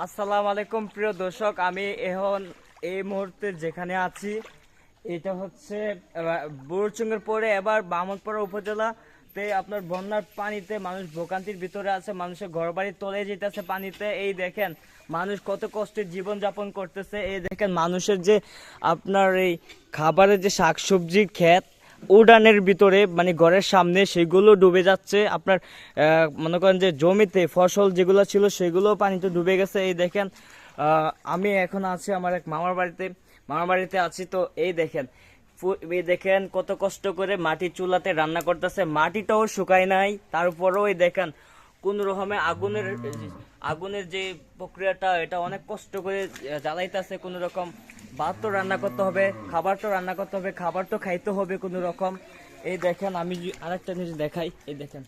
আসসালামু আলাইকুম প্রিয় দর্শক, আমি এখন এই মুহূর্তে যেখানে আছি এটা হচ্ছে বুড়িচুঙ্গের পরে এবার বামনপাড়া উপজেলাতে আপনার বন্যার পানিতে মানুষ ভোগান্তির ভিতরে আছে, মানুষের ঘরবাড়ি তলে যেতেছে পানিতে। এই দেখেন মানুষ কত কষ্টের জীবন যাপন করতেছে। এই দেখেন মানুষের যে আপনার এই খাবারের যে শাকসবজির ক্ষেত উড়ানের ভিতরে মানে ঘরের সামনে সেগুলো ডুবে যাচ্ছে। আপনার মনে করেন যে জমিতে ফসল যেগুলো ছিল সেগুলো পানিতে ডুবে গেছে। এই দেখেন আমি এখন আছি আমার এক মামার বাড়িতে আছি। তো এই দেখেন এই দেখেন কত কষ্ট করে মাটির চুলাতে রান্না করতেছে, মাটিটাও শুকায় নাই, তারপরেও এই দেখেন কোন রকমে আগুনের যে প্রক্রিয়াটা এটা অনেক কষ্ট করে জ্বালাইতেছে। কোন রকম ভাত তো রান্না করতে হবে, খাবার তো রান্না করতে হবে, খাবার তো খাইতে হবে কোন রকম। এই দেখেন আমি আরেকটা জিনিস দেখাই, এই দেখেন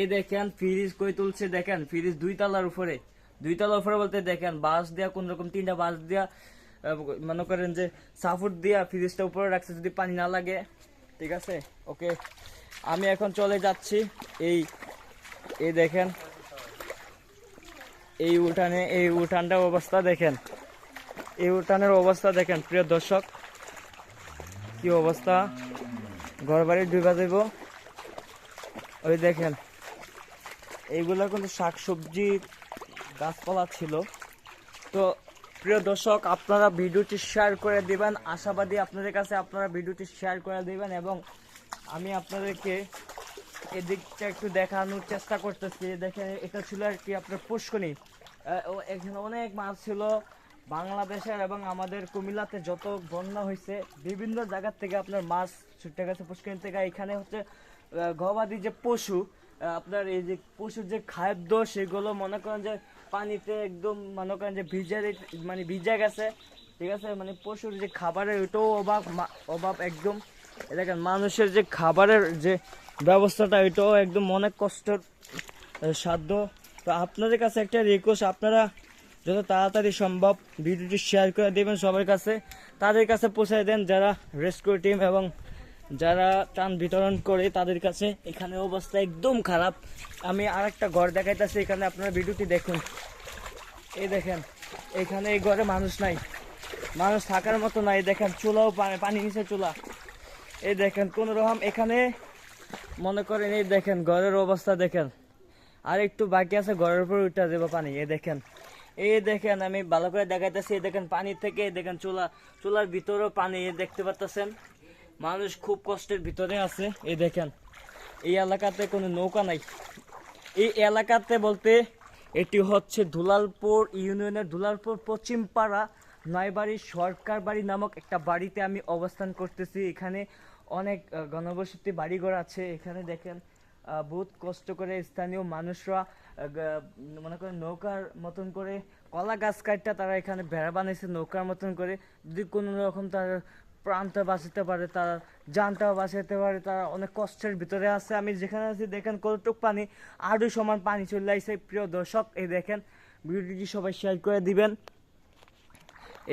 এই দেখেন ফ্রিজ কই তুলছে, দেখেন ফ্রিজ দুই তলার উপরে বলতে দেখেন বাঁশ দিয়া কোন রকম 3টা বাঁশ দিয়া মনে করেন যে সাপোর্ট দিয়া ফ্রিজটা উপরে রাখছে যদি পানি না লাগে। ঠিক আছে, ওকে আমি এখন চলে যাচ্ছি। এই এই দেখেন এই উঠানটার অবস্থা দেখেন, এই উঠানের অবস্থা দেখেন প্রিয় দর্শক, কি অবস্থা, ঘর বাড়ি ডুবা দেব। ওই দেখেন এইগুলা কিন্তু শাকসবজি গাছপালা ছিল। তো প্রিয় দর্শক আপনারা ভিডিওটি শেয়ার করে দিবেন, আশাবাদী আপনাদের কাছে আপনারা ভিডিওটি শেয়ার করে দিবেন। এবং আমি আপনাদেরকে এদিকটা একটু দেখানোর চেষ্টা করতেছি। দেখেন এটা ছিল আর কি আপনার পুষ্করণী, এখানে অনেক মাছ ছিল। বাংলাদেশের এবং আমাদের কুমিল্লাতে যত বন্যা হয়েছে বিভিন্ন জায়গা থেকে আপনার মাছ ছুটে গেছে পুষ্করণী থেকে। এখানে হচ্ছে গবাদি যে পশু আপনার এই যে পশুর যে খাদ্য সেগুলো মনে করেন যে পানিতে একদম মনে করেন যে ভিজে গেছে। ঠিক আছে, মানে পশুর যে খাবারের ওইটাও অভাব একদম। দেখেন মানুষের যে খাবারের যে ব্যবস্থাটা এটাও একদম অনেক কষ্টের সাধ্য। তো আপনাদের কাছে একটা রিকোয়েস্ট, আপনারা যত তাড়াতাড়ি সম্ভব ভিডিওটি শেয়ার করে দেবেন সবার কাছে, তাদের কাছে পৌঁছায় দেন যারা রেস্কিউ টিম এবং যারা ত্রাণ বিতরণ করে তাদের কাছে। এখানে অবস্থা একদম খারাপ। আমি আরেকটা ঘর দেখাইতেছি, এখানে আপনারা ভিডিওটি দেখুন। এই দেখেন এখানে এই ঘরে মানুষ নাই, মানুষ থাকার মতো নাই। দেখেন চুলাও পানি নিচে চুলা। এই দেখেন কোন রকম এখানে মনে করেন, এই দেখেন ঘরের অবস্থা দেখেন, আর একটু বাকি আছে ঘরের উপর উঠে যাবো পানি। এই দেখেন আমি ভালো করে দেখাইতেছি। এই দেখেন পানি থেকে দেখেন চুলার ভিতরেও পানি দেখতে পাচ্ছেন। মানুষ খুব কষ্টের ভিতরে আছে। এই দেখেন এই এলাকাতে কোনো নৌকা নাই। এই এলাকাতে বলতে এটি হচ্ছে দুলালপুর ইউনিয়নের দুলালপুর পশ্চিমপাড়া নয়বাড়ি সরকার বাড়ি নামক একটা বাড়িতে আমি অবস্থান করতেছি। এখানে অনেক ঘনবসতি বাড়িঘর আছে। এখানে দেখেন বহুত কষ্ট করে স্থানীয় মানুষরা মনে করেন নৌকার মতন করে কলা গাছ কাটটা তারা এখানে বেড়া বানিয়েছে নৌকার মতন করে। যদি কোনো রকম তার প্রাণটা বাঁচাতে পারে, তার জানটাও বাঁচাতে পারে, তারা অনেক কষ্টের ভিতরে আছে। আমি যেখানে আছি দেখেন কতটুক পানি, আরও সমান পানি চলে আসছে। প্রিয় দর্শক এই দেখেন ভিডিওটি সবাই শেয়ার করে দিবেন।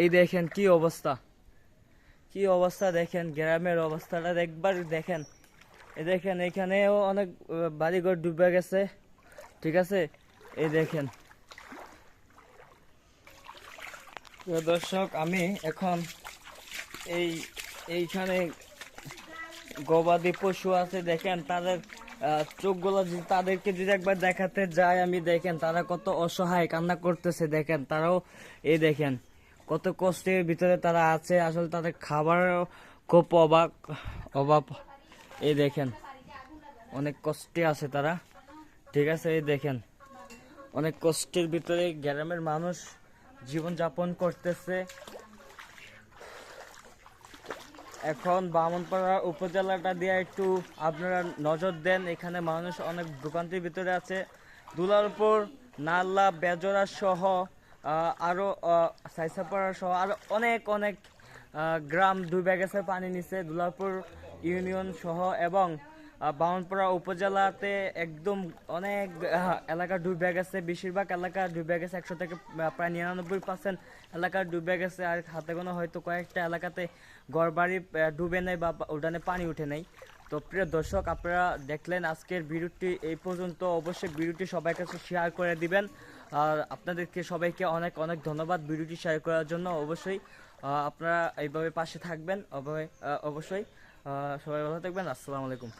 এই দেখেন কি অবস্থা, কি অবস্থা দেখেন গ্রামের অবস্থাটা একবার দেখেন। এই দেখেন এখানেও অনেক বাড়িঘর ডুবে গেছে। ঠিক আছে, এই দেখেন প্রিয় দর্শক আমি এখন এইখানে গবাদি পশু আছে দেখেন তাদের চোখগুলো তাদেরকে যদি একবার দেখাতে যায় আমি, দেখেন তারা কত অসহায় কান্না করতেছে। দেখেন তারাও এই দেখেন কত কষ্টের ভিতরে তারা আছে। আসলে তাদের খাবারের খুব অভাব। এই দেখেন অনেক কষ্টে আছে তারা। ঠিক আছে, এই দেখেন অনেক কষ্টের ভিতরে গ্রামের মানুষ জীবন যাপন করতেছে। এখন বামনপাড়া উপজেলাটা দিয়ে একটু আপনারা নজর দেন, এখানে মানুষ অনেক ভোগান্তির ভিতরে আছে। দুলালপুর, নাল্লা, বেজরা সহ আরও সাইসাপাড়া সহ আরও অনেক গ্রাম ডুবে গেছে পানি নিচে। দুলালপুর ইউনিয়ন সহ এবং বামনপাড়া উপজেলাতে একদম অনেক এলাকা ডুবে গেছে, বেশিরভাগ এলাকা ডুবে গেছে। 100 থেকে প্রায় 99% এলাকা ডুবে গেছে। আর হাতে গোনা হয়তো কয়েকটা এলাকাতে ঘরবাড়ি ডুবে নেই বা উঠানে পানি উঠে নেই। তো প্রিয় দর্শক আপনারা দেখলেন আজকের ভিডিওটি এই পর্যন্ত। অবশ্যই ভিডিওটি সবার কাছে শেয়ার করে দিবেন। আর আপনাদেরকে সবাইকে অনেক অনেক ধন্যবাদ ভিডিওটি শেয়ার করার জন্য। অবশ্যই আপনারা এইভাবে পাশে থাকবেন, অবশ্যই। সবাই ভালো থাকবেন। আসসালামু আলাইকুম।